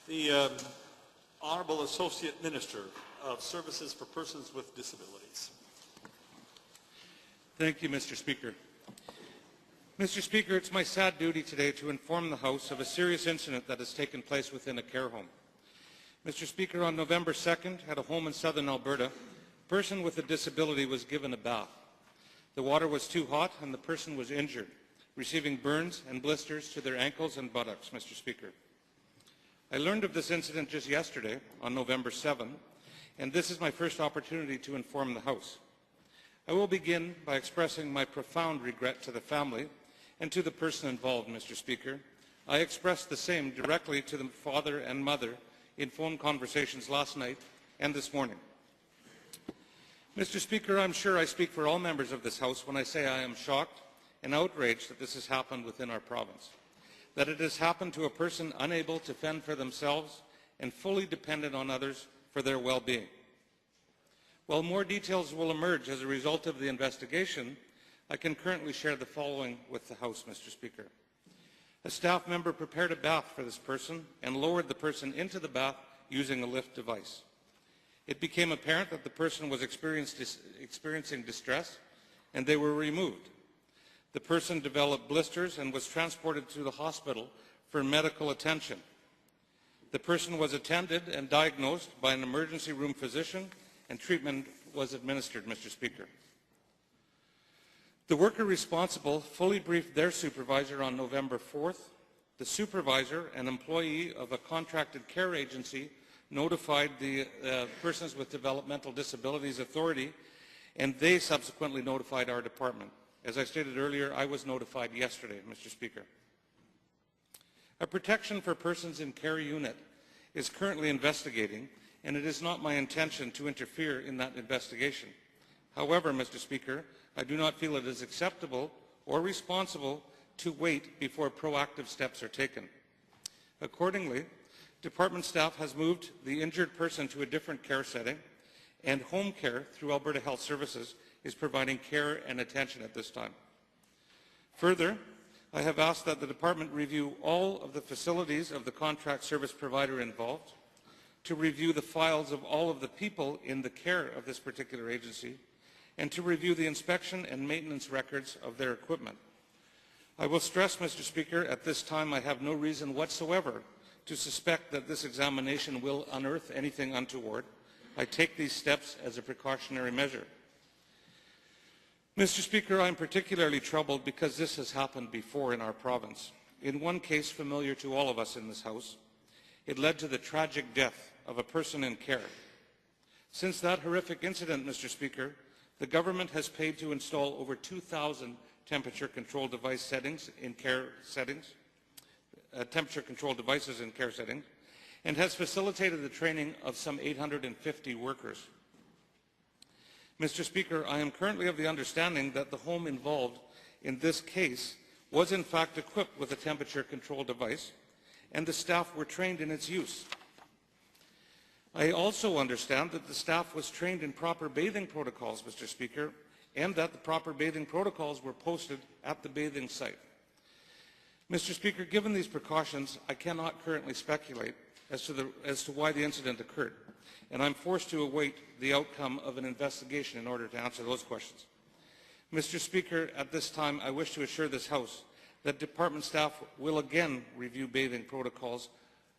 The Honourable Associate Minister of Services for Persons with Disabilities. Thank you, Mr. Speaker. Mr. Speaker, it's my sad duty today to inform the House of a serious incident that has taken place within a care home. Mr. Speaker, on November 2nd, at a home in southern Alberta, a person with a disability was given a bath. The water was too hot and the person was injured, receiving burns and blisters to their ankles and buttocks, Mr. Speaker. I learned of this incident just yesterday, on November 7, and this is my first opportunity to inform the House. I will begin by expressing my profound regret to the family and to the person involved, Mr. Speaker. I expressed the same directly to the father and mother in phone conversations last night and this morning. Mr. Speaker, I'm sure I speak for all members of this House when I say I am shocked and outraged that this has happened within our province, that it has happened to a person unable to fend for themselves and fully dependent on others for their well-being. While more details will emerge as a result of the investigation, I can currently share the following with the House, Mr. Speaker. A staff member prepared a bath for this person and lowered the person into the bath using a lift device. It became apparent that the person was experiencing distress, and they were removed. The person developed blisters and was transported to the hospital for medical attention. The person was attended and diagnosed by an emergency room physician, and treatment was administered, Mr. Speaker. The worker responsible fully briefed their supervisor on November 4th. The supervisor, an employee of a contracted care agency, notified the Persons with Developmental Disabilities Authority, and they subsequently notified our department. As I stated earlier, I was notified yesterday, Mr. Speaker. A protection for persons in care unit is currently investigating, and it is not my intention to interfere in that investigation. However, Mr. Speaker, I do not feel it is acceptable or responsible to wait before proactive steps are taken. Accordingly, department staff has moved the injured person to a different care setting, and home care through Alberta Health Services is providing care and attention at this time. Further, I have asked that the department review all of the facilities of the contract service provider involved, to review the files of all of the people in the care of this particular agency, and to review the inspection and maintenance records of their equipment. I will stress, Mr. Speaker, at this time I have no reason whatsoever to suspect that this examination will unearth anything untoward. I take these steps as a precautionary measure. Mr. Speaker, I am particularly troubled because this has happened before in our province. In one case familiar to all of us in this House, it led to the tragic death of a person in care. Since that horrific incident, Mr. Speaker, the government has paid to install over 2,000 temperature-controlled device settings in care settings, temperature-controlled devices in care settings, and has facilitated the training of some 850 workers. Mr. Speaker, I am currently of the understanding that the home involved in this case was in fact equipped with a temperature-controlled device, and the staff were trained in its use. I also understand that the staff was trained in proper bathing protocols, Mr. Speaker, and that the proper bathing protocols were posted at the bathing site. Mr. Speaker, given these precautions, I cannot currently speculate as to why the incident occurred, and I'm forced to await the outcome of an investigation in order to answer those questions. Mr. Speaker, at this time, I wish to assure this House that department staff will again review bathing protocols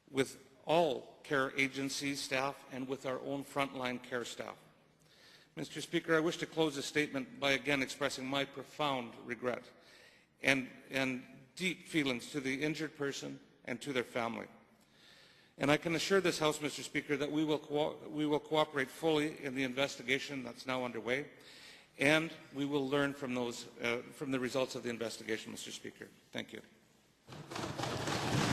with all care agency staff and with our own frontline care staff. Mr. Speaker, I wish to close this statement by again expressing my profound regret and deep feelings to the injured person and to their family. And I can assure this House, Mr. Speaker, that we will cooperate fully in the investigation that's now underway, and we will learn from the results of the investigation, Mr. Speaker. Thank you.